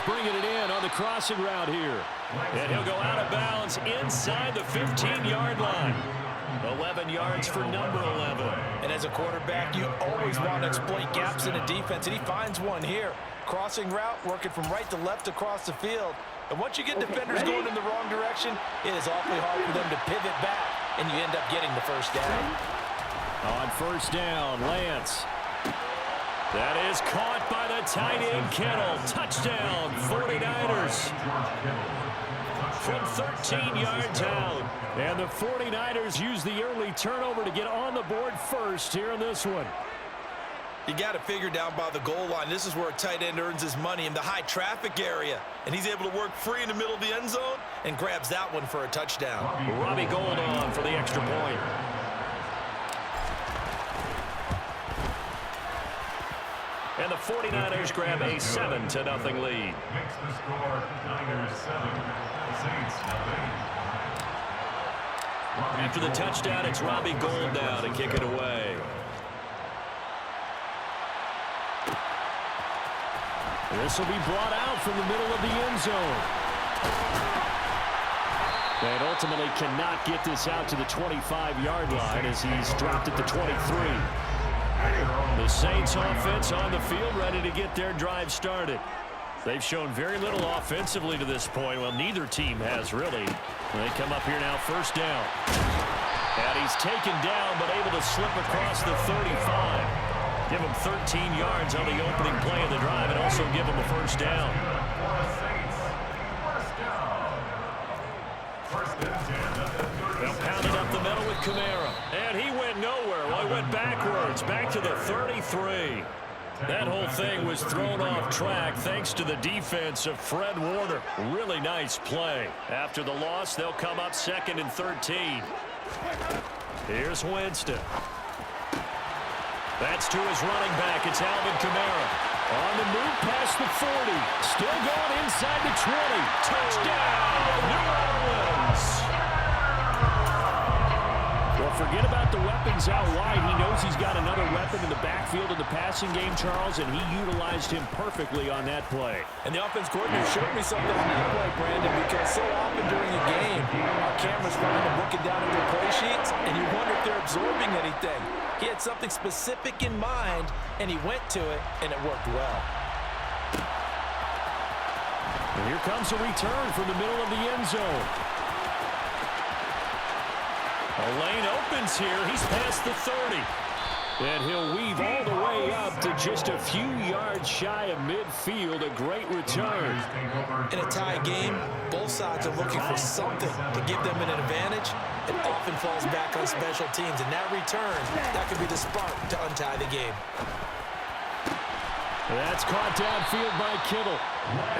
bringing it in on the crossing route here. And he'll go out of bounds inside the 15-yard line. 11 yards for number 11. And as a quarterback, you always want to exploit gaps in a defense, and he finds one here. Crossing route, working from right to left across the field. And once you get defenders going in the wrong direction, it is awfully hard for them to pivot back, and you end up getting the first down. On first down, Lance. That is caught by the tight end, Kittle. Touchdown, 49ers. From 13 yards out. And the 49ers use the early turnover to get on the board first here in this one. You got to figure down by the goal line. This is where a tight end earns his money, in the high traffic area. And he's able to work free in the middle of the end zone and grabs that one for a touchdown. Robbie Gould on for the extra point. And the 49ers grab a 7-0 lead. Makes the score Niners 7, Saints nothing. After the touchdown, it's Robbie Gould now to kick it away. This will be brought out from the middle of the end zone. And ultimately cannot get this out to the 25-yard line as he's dropped at the 23. The Saints offense on the field ready to get their drive started. They've shown very little offensively to this point. Well, neither team has really. They come up here now, first down. And he's taken down but able to slip across the 35. Give him 13 yards on the opening play of the drive and also give him a first down. They'll pound it up the middle with Kamara. And he went nowhere. Well, he went backwards, back to the 33. That whole thing was thrown off track thanks to the defense of Fred Warner. Really nice play. After the loss, they'll come up 2nd and 13. Here's Winston. That's to his running back. It's Alvin Kamara. On the move past the 40. Still going inside the 20. Touchdown, New Orleans. Well, forget about the weapons out wide. He knows he's got another weapon in the backfield of the passing game, Charles, and he utilized him perfectly on that play. And the offense coordinator showed me something on that play, Brandon, because so often during a game, our cameras running and looking down at their play sheets, and you wonder if they're absorbing anything. He had something specific in mind, and he went to it, and it worked well. And here comes a return from the middle of the end zone. A lane opens here. He's past the 30. And he'll weave all the way up to just a few yards shy of midfield. A great return. In a tie game, both sides are looking for something to give them an advantage. It often falls back on special teams. And that return, that could be the spark to untie the game. That's caught downfield by Kittle.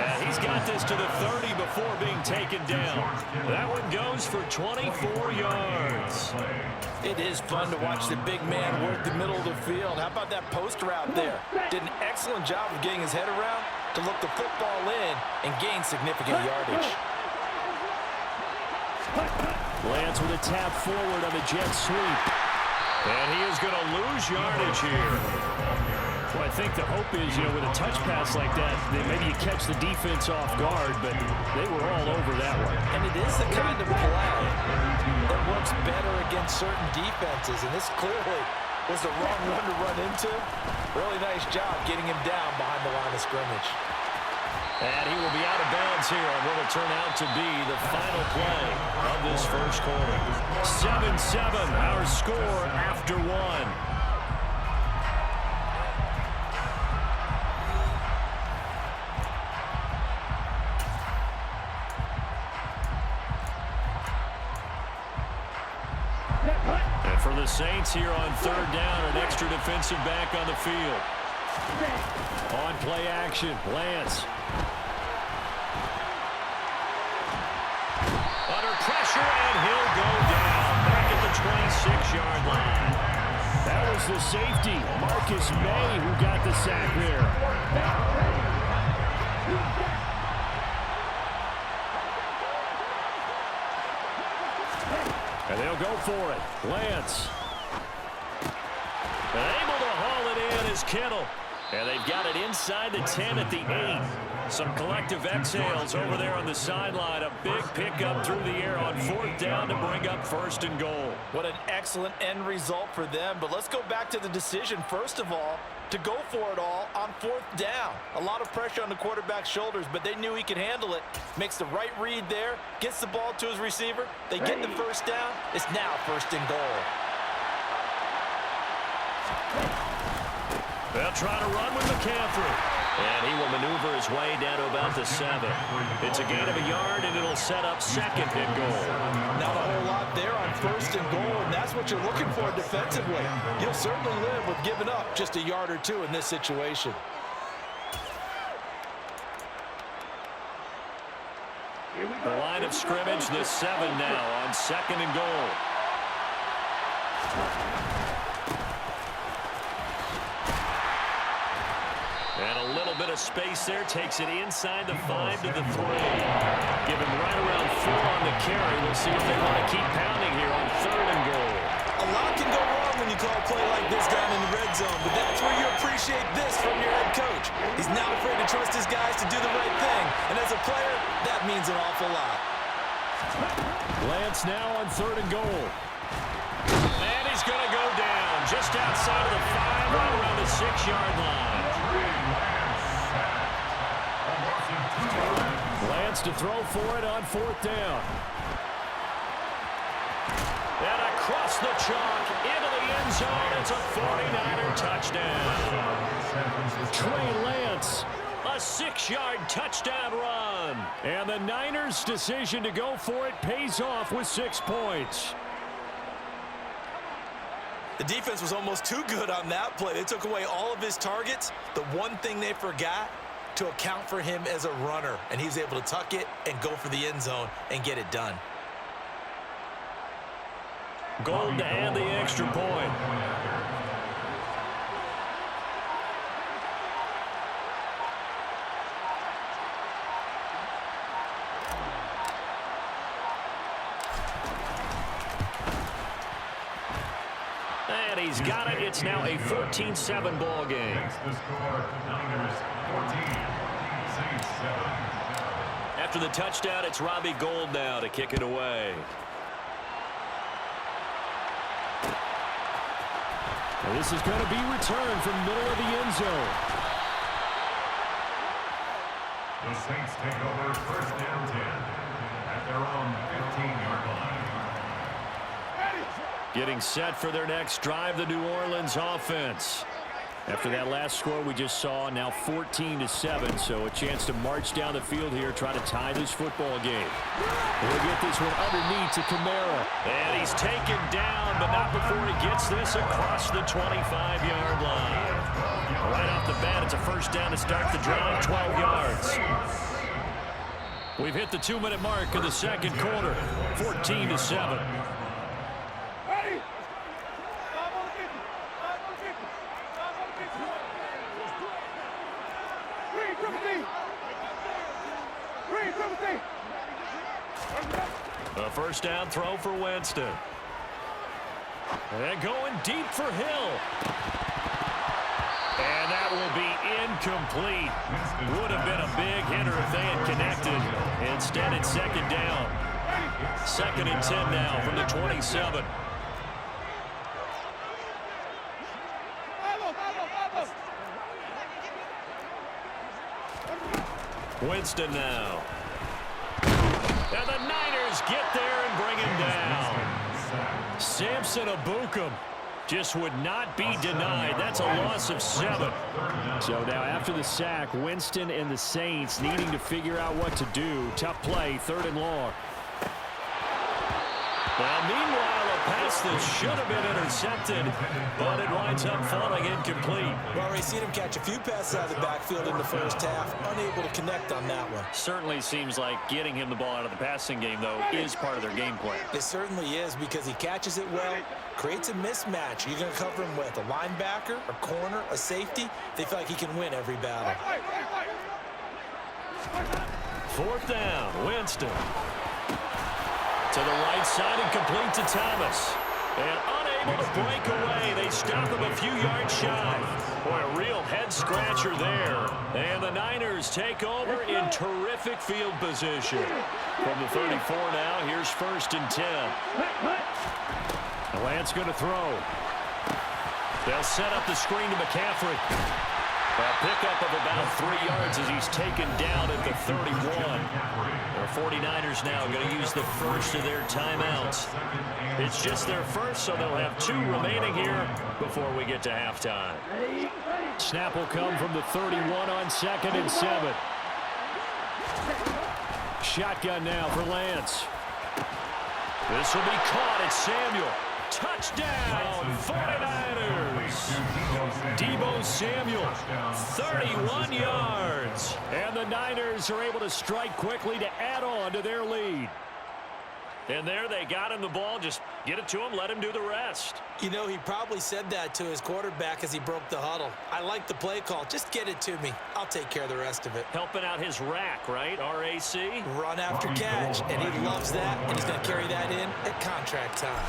And he's got this to the 30 before being taken down. That one goes for 24 yards. It is fun to watch the big man work the middle of the field. How about that post route there? Did an excellent job of getting his head around to look the football in and gain significant yardage. Lance with a tap forward on the jet sweep. And he is going to lose yardage here. Well, I think the hope is, with a touch pass like that, maybe you catch the defense off guard, but they were all over that one. And it is the kind of play that works better against certain defenses, and this clearly was the wrong one to run into. Really nice job getting him down behind the line of scrimmage. And he will be out of bounds here on what will turn out to be the final play of this first quarter. 7-7, our score after one. And for the Saints here on third down, an extra defensive back on the field. On play action, Lance. Under pressure, and he'll go down back at the 26-yard line. That was the safety, Marcus May, who got the sack there. And they'll go for it. Lance. Able to haul it in is Kittle. And they've got it inside the 10 at the 8. Some collective exhales over there on the sideline. A big pickup through the air on 4th down to bring up 1st and goal. What an excellent end result for them. But let's go back to the decision, first of all, to go for it all on 4th down. A lot of pressure on the quarterback's shoulders, but they knew he could handle it. Makes the right read there, gets the ball to his receiver. They get the 1st down. It's now 1st and goal. They'll try to run with McCaffrey. And he will maneuver his way down to about the 7. It's a gain of a yard, and it'll set up 2nd and goal. Not a whole lot there on 1st and goal, and that's what you're looking for defensively. You'll certainly live with giving up just a yard or 2 in this situation. The line of scrimmage, the 7 now on 2nd and goal. And a little bit of space there. Takes it inside the 5 to the 3. Give him right around 4 on the carry. We'll see if they want to keep pounding here on 3rd and goal. A lot can go wrong when you call a play like this down in the red zone, but that's where you appreciate this from your head coach. He's not afraid to trust his guys to do the right thing, and as a player, that means an awful lot. Lance now on 3rd and goal. And he's going to go down just outside of the 5, right around the 6-yard line. Lance to throw for it on 4th down. And across the chalk into the end zone. It's a 49er touchdown. Trey Lance, a 6-yard touchdown run. And the Niners' decision to go for it pays off with 6 points. The defense was almost too good on that play. They took away all of his targets. The one thing they forgot, to account for him as a runner, and he's able to tuck it and go for the end zone and get it done. Gold to add the extra point. And he's got it. It's now a 14-7 ball game. The score, Niners 14, Saints 7. After the touchdown, it's Robbie Gould now to kick it away. And this is going to be returned from middle of the end zone. The Saints take over 1st down 10 at their own 15-yard line. Getting set for their next drive, the New Orleans offense. After that last score we just saw, now 14-7, so a chance to march down the field here, try to tie this football game. We'll get this one underneath to Kamara. And he's taken down, but not before he gets this across the 25-yard line. Right off the bat, it's a 1st down to start the drive, 12 yards. We've hit the 2-minute mark of the 2nd quarter, 14-7. A 1st down throw for Winston. And going deep for Hill. And that will be incomplete. Would have been a big hitter if they had connected. Instead, it's 2nd down. 2nd and 10 now from the 27. Winston now. And the Niners get there and bring him down. Samson Abukum just would not be denied. That's a loss of 7. So now after the sack, Winston and the Saints needing to figure out what to do. Tough play, 3rd and long. Now, meanwhile, a pass that should have been intercepted, but it winds up falling incomplete. Well, we've seen him catch a few passes out of the backfield in the 1st half, unable to connect on that one. Certainly seems like getting him the ball out of the passing game, though, is part of their game plan. It certainly is, because he catches it well, creates a mismatch. You're going to cover him with a linebacker, a corner, a safety. They feel like he can win every battle. 4th down, Winston. To the right side and complete to Thomas. And able to break away. They stop him a few yards shy. Boy, a real head-scratcher there. And the Niners take over in terrific field position. From the 34 now, here's 1st and 10. Lance going to throw. They'll set up the screen to McCaffrey. A pickup of about 3 yards as he's taken down at the 31. The 49ers now going to use the first of their timeouts. It's just their first, so they'll have 2 remaining here before we get to halftime. Snap will come from the 31 on 2nd and 7. Shotgun now for Lance. This will be caught. It's Samuel. Touchdown, 49ers. Deebo Samuel, 31 yards. And the Niners are able to strike quickly to add on to their lead. And there they got him the ball. Just get it to him, let him do the rest. You know, he probably said that to his quarterback as he broke the huddle. I like the play call. Just get it to me. I'll take care of the rest of it. Helping out his rack, right? R-A-C? Run after catch. And he loves that, and he's going to carry that in at contract time.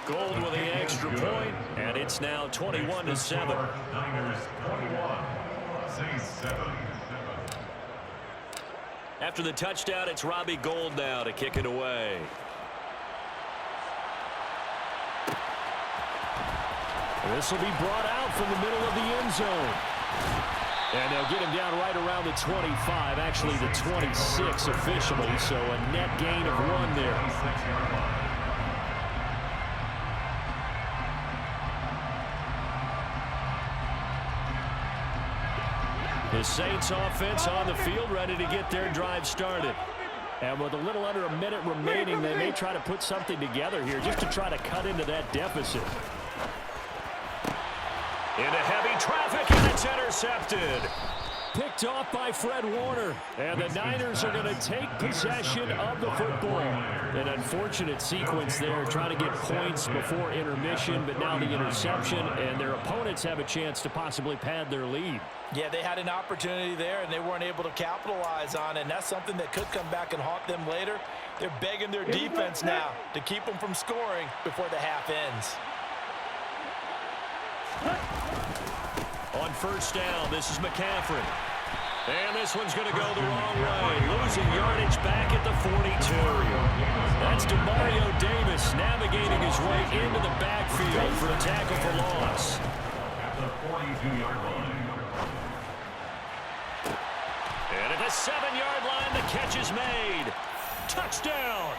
Gold with the extra point, and it's now 21-7. Niners 21, Saints 7. After the touchdown, it's Robbie Gould now to kick it away. This will be brought out from the middle of the end zone. And they'll get him down right around the 25, actually the 26 officially, so a net gain of 1 there. The Saints offense on the field, ready to get their drive started. And with a little under a minute remaining, they may try to put something together here just to try to cut into that deficit. Into heavy traffic, and it's intercepted. Picked off by Fred Warner. And the Niners are going to take possession of the football. An unfortunate sequence there, trying to get points before intermission, but now the interception, and their opponents have a chance to possibly pad their lead. Yeah, they had an opportunity there, and they weren't able to capitalize on it, and that's something that could come back and haunt them later. They're begging their defense now to keep them from scoring before the half ends. On 1st down, this is McCaffrey. And this one's going to go the wrong way. Losing yardage back at the 42. That's DeMario Davis navigating his way into the backfield for a tackle for loss. At the 42-yard line. And at the 7-yard line, the catch is made. Touchdown.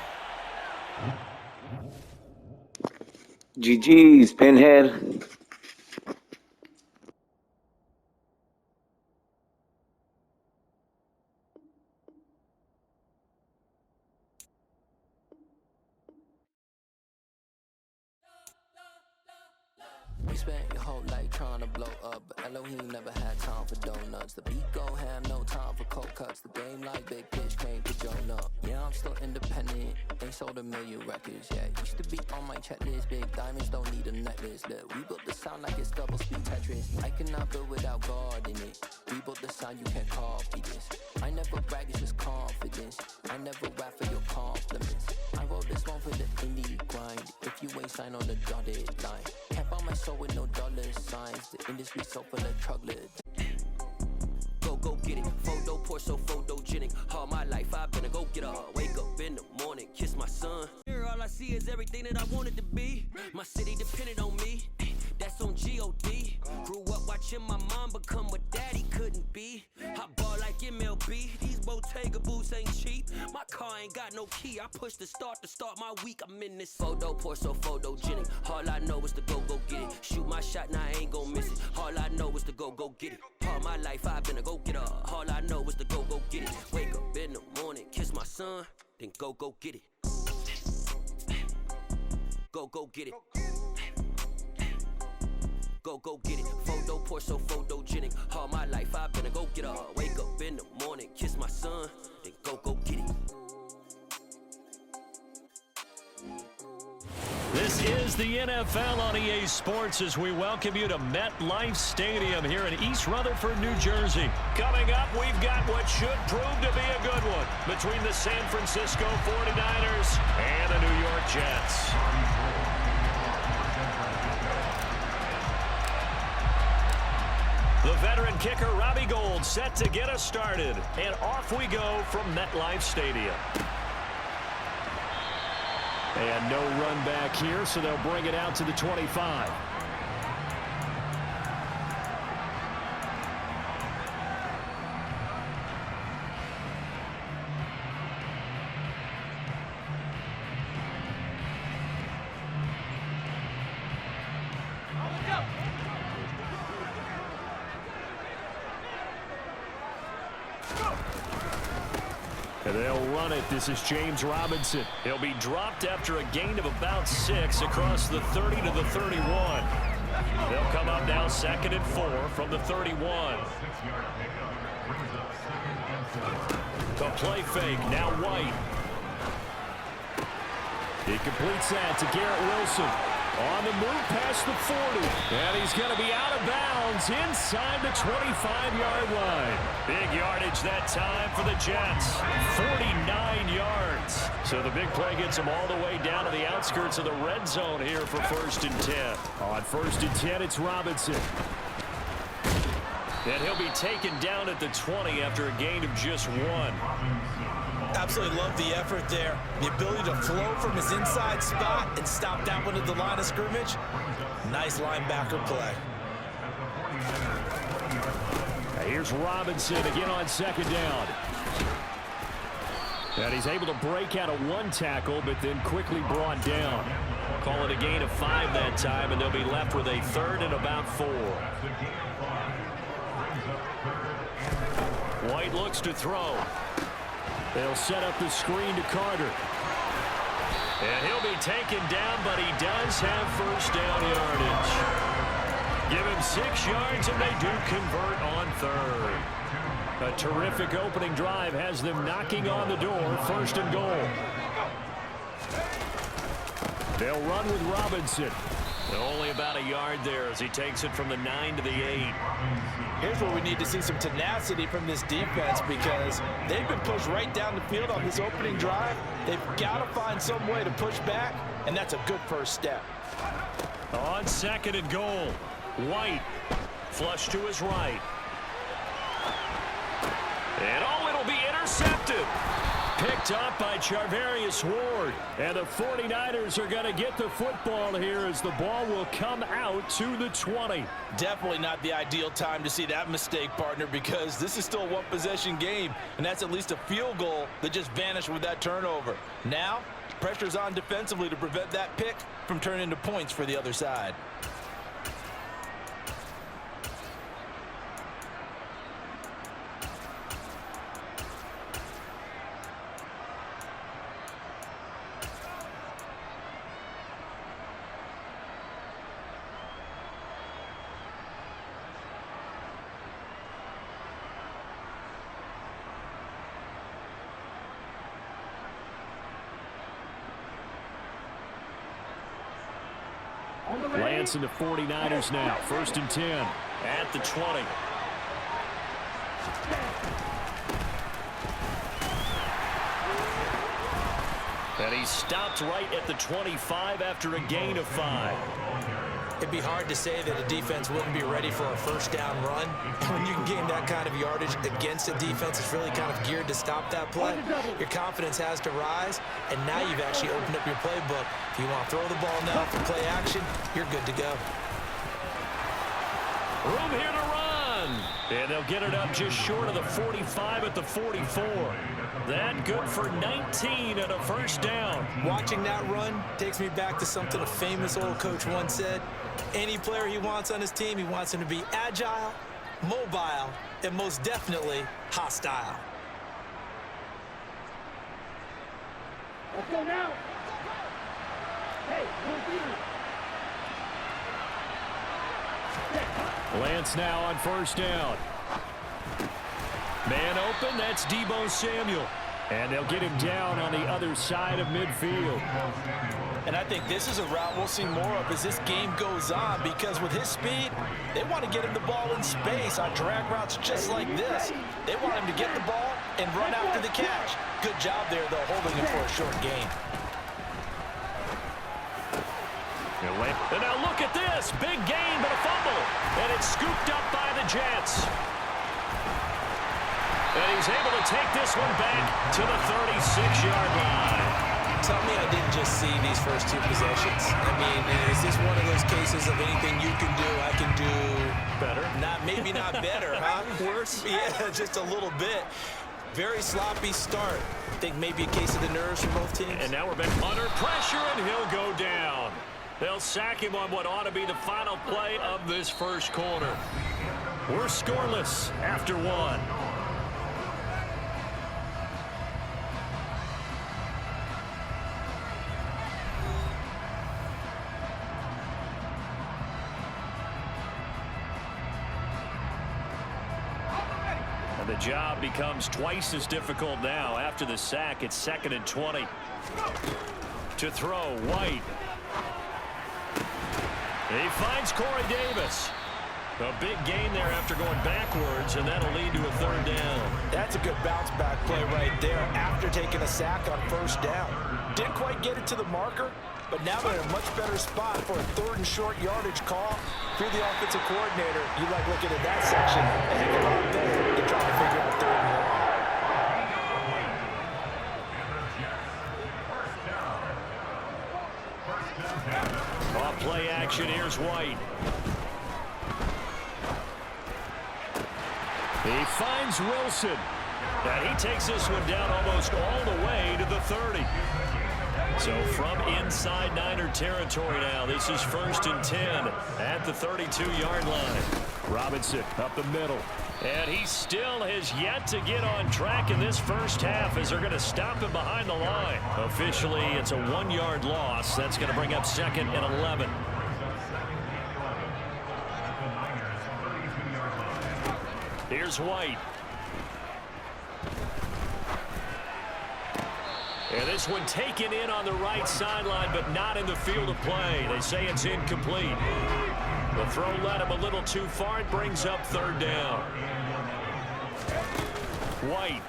GG's, Pinhead. We spent your whole life trying to blow up, but Elohim never had time for donuts. The beat go ham, no time for cold cuts. The game like big pitch came to join up. Yeah, I'm still independent, ain't sold a million records yet. Used to be on my checklist, big diamonds don't need a necklace. Look, we built the sound like it's double speed Tetris. I cannot build without God in it. We built the sound, you can't copy this. I never brag, it's just confidence. I never rap for your compliments. I wrote this one for the indie grind. If you ain't signed on the dotted line, can't buy my soul with no dollar signs. The industry so full of chocolate. Go get it. Photo poor, so photogenic. All my life I've been a go get up. Wake up in the morning, kiss my son. Here all I see is everything that I wanted to be. My city depended on me. That's on G.O.D. Grew up watching my mom become what daddy couldn't be. I ball like MLB. These Bottega boots ain't cheap. My car ain't got no key. I push the start to start my week. I'm in this photo poor, so photogenic. All I know is to go get it. Shoot my shot, now I ain't gon' miss it. All I know is to go get it. All my life I've been a go getter. All I know is to go get it. Wake up in the morning, kiss my son, then go get it. Go get it. Go get it. Photo poor, so photogenic. All my life I've been a go getter. Wake up in the morning, kiss my son, then go get it. This This is the NFL on EA Sports as we welcome you to MetLife Stadium here in East Rutherford, New Jersey. Coming up, we've got what should prove to be a good one between the San Francisco 49ers and the New York Jets. The veteran kicker, Robbie Gould, set to get us started. And off we go from MetLife Stadium. And no run back here, so they'll bring it out to the 25. And they'll run it. This is James Robinson. He'll be dropped after a gain of about 6 across the 30 to the 31. They'll come up now 2nd and 4 from the 31. The play fake, now White. He completes that to Garrett Wilson. On the move past the 40. And he's going to be out of bounds inside the 25-yard line. Big yardage that time for the Jets. 49 yards. So the big play gets them all the way down to the outskirts of the red zone here for 1st and 10. On 1st and 10, it's Robinson. And he'll be taken down at the 20 after a gain of just 1. Absolutely love the effort there. The ability to flow from his inside spot and stop that one at the line of scrimmage. Nice linebacker play. Here's Robinson again on 2nd down. And he's able to break out of 1 tackle, but then quickly brought down. Call it a gain of 5 that time, and they'll be left with a 3rd and about 4. White looks to throw. They'll set up the screen to Carter. And he'll be taken down, but he does have 1st down yardage. Give him 6 yards, and they do convert on 3rd. A terrific opening drive has them knocking on the door, 1st and goal. They'll run with Robinson. Only about a yard there as he takes it from the 9 to the 8. Here's where we need to see some tenacity from this defense because they've been pushed right down the field on this opening drive. They've got to find some way to push back, and that's a good first step. On 2nd and goal, White flush to his right. And it'll be intercepted. Picked up by Charvarius Ward. And the 49ers are going to get the football here as the ball will come out to the 20. Definitely not the ideal time to see that mistake, partner, because this is still a one-possession game, and that's at least a field goal that just vanished with that turnover. Now, pressure's on defensively to prevent that pick from turning into points for the other side. Lance and the 49ers now. 1st and 10 at the 20. And he stopped right at the 25 after a gain of 5. It'd be hard to say that a defense wouldn't be ready for a 1st down run. When you can gain that kind of yardage against a defense that's really kind of geared to stop that play, your confidence has to rise, and now you've actually opened up your playbook. If you want to throw the ball now for play action, you're good to go. Room here to run. And they'll get it up just short of the 45 at the 44. That good for 19 and a 1st down. Watching that run takes me back to something a famous old coach once said. Any player he wants on his team, he wants him to be agile, mobile, and most definitely hostile. Let's go now. Hey, Lance now on 1st down. Man open, that's Deebo Samuel. And they'll get him down on the other side of midfield. And I think this is a route we'll see more of as this game goes on, because with his speed, they want to get him the ball in space on drag routes just like this. They want him to get the ball and run after the catch. Good job there, though, holding him for a short gain. And now look at this. Big gain, but a fumble. And it's scooped up by the Jets. And he's able to take this one back to the 36-yard line. Tell me I didn't just see these first two possessions. I mean, is this one of those cases of anything you can do, I can do better? Maybe not better, huh? Worse? Yeah, just a little bit. Very sloppy start. I think maybe a case of the nerves for both teams. And now we're back under pressure, and he'll go down. They'll sack him on what ought to be the final play of this first quarter. We're scoreless after one. The job becomes twice as difficult now. After the sack, it's 2nd and 20. To throw, White. He finds Corey Davis. A big gain there after going backwards, and that'll lead to a 3rd down. That's a good bounce back play right there after taking a sack on 1st down. Didn't quite get it to the marker, but now they're in a much better spot for a 3rd and short yardage call. If you're the offensive coordinator, you like looking at that section. A heck of a lot better to try to figure out 3rd and 1. Off play action, here's White. He finds Wilson. And he takes this one down almost all the way to the 30. So from inside Niner territory now, this is 1st and 10 at the 32-yard line. Robinson up the middle. And he still has yet to get on track in this first half as they're going to stop him behind the line. Officially, it's a 1-yard loss. That's going to bring up 2nd and 11. Here's White. And this one taken in on the right sideline, but not in the field of play. They say it's incomplete. The throw led him a little too far. It brings up 3rd down. White.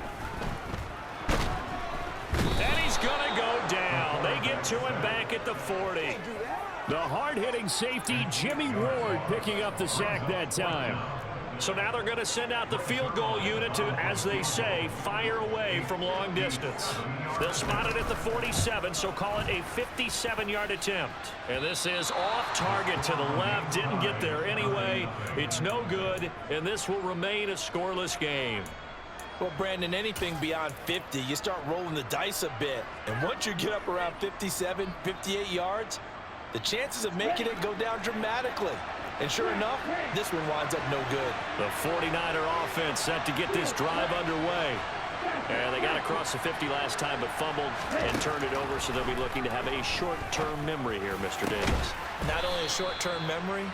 And he's going to go down. They get to him back at the 40. The hard-hitting safety, Jimmy Ward, picking up the sack that time. So now they're going to send out the field goal unit to, as they say, fire away from long distance. They'll spot it at the 47, so call it a 57-yard attempt. And this is off target to the left. Didn't get there anyway. It's no good, and this will remain a scoreless game. Well, Brandon, anything beyond 50, you start rolling the dice a bit. And once you get up around 57, 58 yards, the chances of making it go down dramatically. And sure enough, this one winds up no good. The 49er offense set to get this drive underway. And they got across the 50 last time, but fumbled and turned it over, so they'll be looking to have a short-term memory here, Mr. Davis. Not only a short-term memory,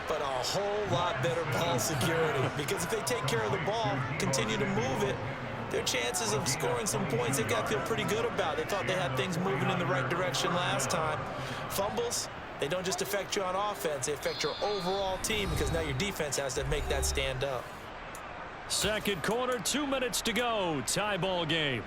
but a whole lot better ball security. Because if they take care of the ball, continue to move it, their chances of scoring some points, they've got to feel pretty good about. They thought they had things moving in the right direction last time. Fumbles, they don't just affect you on offense, they affect your overall team, because now your defense has to make that stand up. Second quarter, 2 minutes to go. Tie ball game.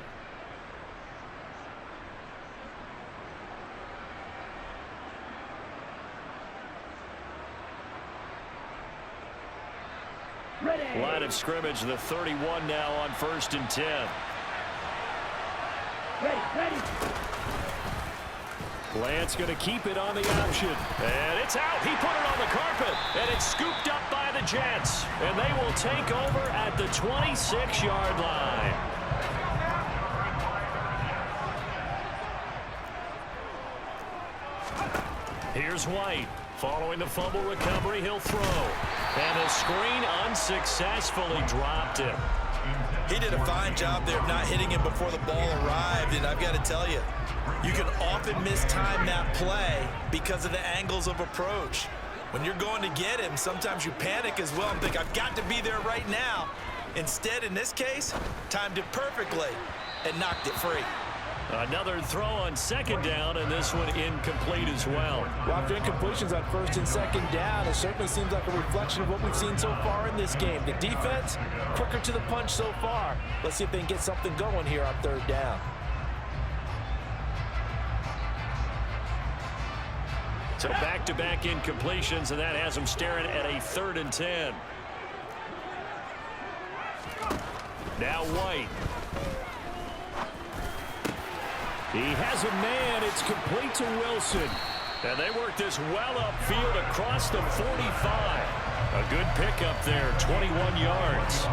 Ready. Line of scrimmage, the 31 now on 1st and 10. Ready. Lance going to keep it on the option. And it's out. He put it on the carpet. And it's scooped up by the Jets. And they will take over at the 26-yard line. Here's White. Following the fumble recovery, he'll throw. And the screen unsuccessfully dropped him. He did a fine job there of not hitting him before the ball arrived, and I've got to tell you, you can often mistime that play because of the angles of approach. When you're going to get him, sometimes you panic as well and think, I've got to be there right now. Instead, in this case, timed it perfectly and knocked it free. Another throw on second down, and this one incomplete as well. Well, after incompletions on first and second down, it certainly seems like a reflection of what we've seen so far in this game. The defense, quicker to the punch so far. Let's see if they can get something going here on third down. So back-to-back incompletions, and that has them staring at a 3rd and 10. Now White. He has a man. It's complete to Wilson. And they work this well upfield across the 45. A good pickup there, 21 yards.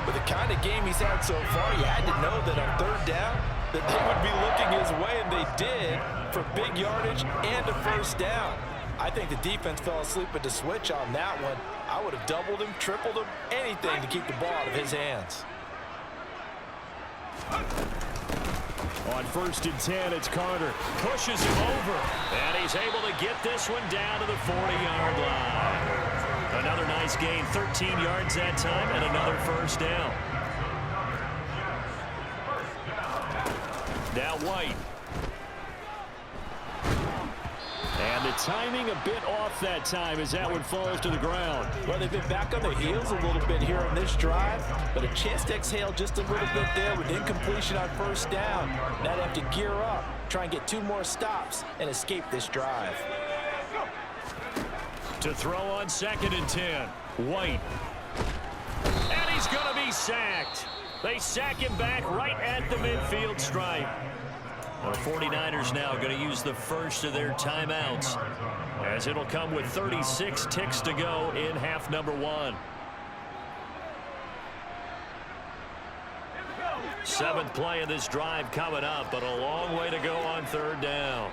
With the kind of game he's had so far, you had to know that on third down that they would be looking his way, and they did, for big yardage and a first down. I think the defense fell asleep at the switch on that one. I would have doubled him, tripled him, anything to keep the ball out of his hands. On 1st and 10, it's Carter. Pushes him over. And he's able to get this one down to the 40-yard line. Another nice gain, 13 yards that time, and another first down. Now White. And the timing a bit off that time as that one falls to the ground. Well, they've been back on their heels a little bit here on this drive, but a chance to exhale just a little bit there with incompletion on first down. Now they have to gear up, try and get 2 more stops, and escape this drive. To throw on 2nd and 10, White. And he's going to be sacked. They sack him back right at the midfield stripe. The 49ers now going to use the first of their timeouts, as it'll come with 36 ticks to go in half number 1. 7th play of this drive coming up, but a long way to go on 3rd down.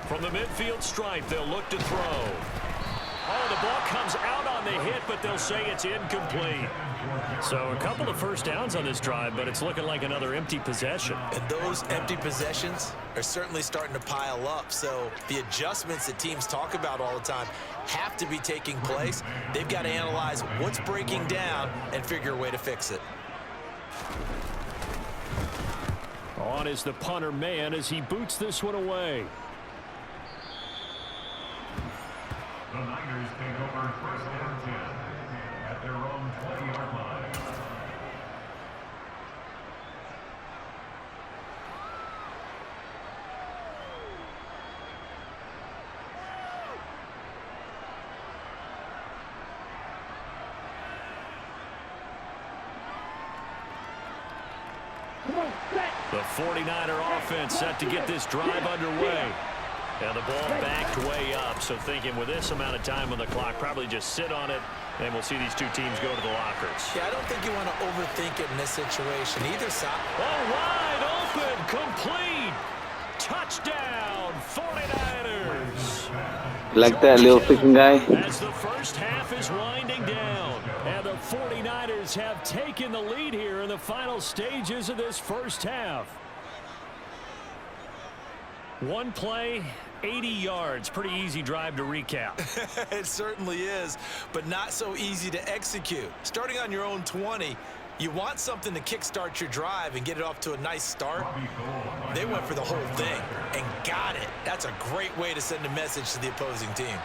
From the midfield stripe, they'll look to throw. Oh, the ball comes out on the hit, but they'll say it's incomplete. So a couple of first downs on this drive, but it's looking like another empty possession. And those empty possessions are certainly starting to pile up. So the adjustments that teams talk about all the time have to be taking place. They've got to analyze what's breaking down and figure a way to fix it. On is the punter man as he boots this one away. The Niners take over 1st and 10 at their own 20-yard line. The 49er offense set to get this drive underway. And the ball backed way up, so thinking with this amount of time on the clock, probably just sit on it, and we'll see these two teams go to the lockers. Yeah, I don't think you want to overthink it in this situation. Either side. Oh, wide open, complete. Touchdown, 49ers. Like that little freaking guy. As the first half is winding down, and the 49ers have taken the lead here in the final stages of this first half. One play, 80 yards. Pretty easy drive to recap. It certainly is, but not so easy to execute. Starting on your own 20, you want something to kickstart your drive and get it off to a nice start. They went for the whole thing and got it. That's a great way to send a message to the opposing team.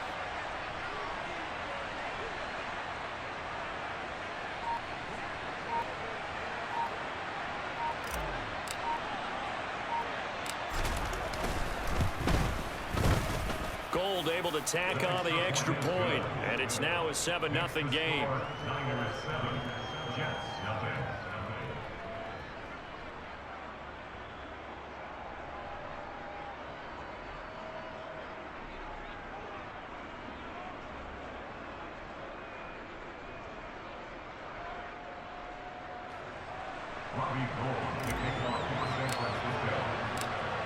Gold able to tack on the extra point, and it's now a 7-0 game. Niners 7, Jets nothing.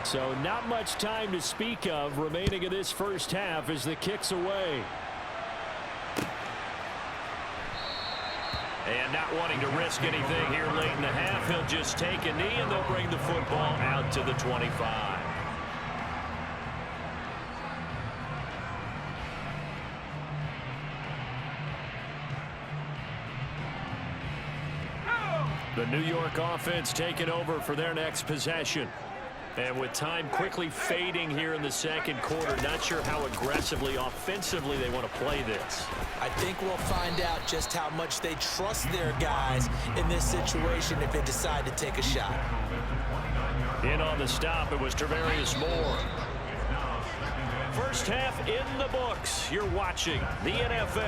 So not much time to speak of remaining in this first half as the kick's away. And not wanting to risk anything here late in the half, he'll just take a knee and they'll bring the football out to the 25. The New York offense taking over for their next possession. And with time quickly fading here in the second quarter, not sure how aggressively, offensively they want to play this. I think we'll find out just how much they trust their guys in this situation if they decide to take a shot. In on the stop, it was Travarius Moore. First half in the books. You're watching the NFL.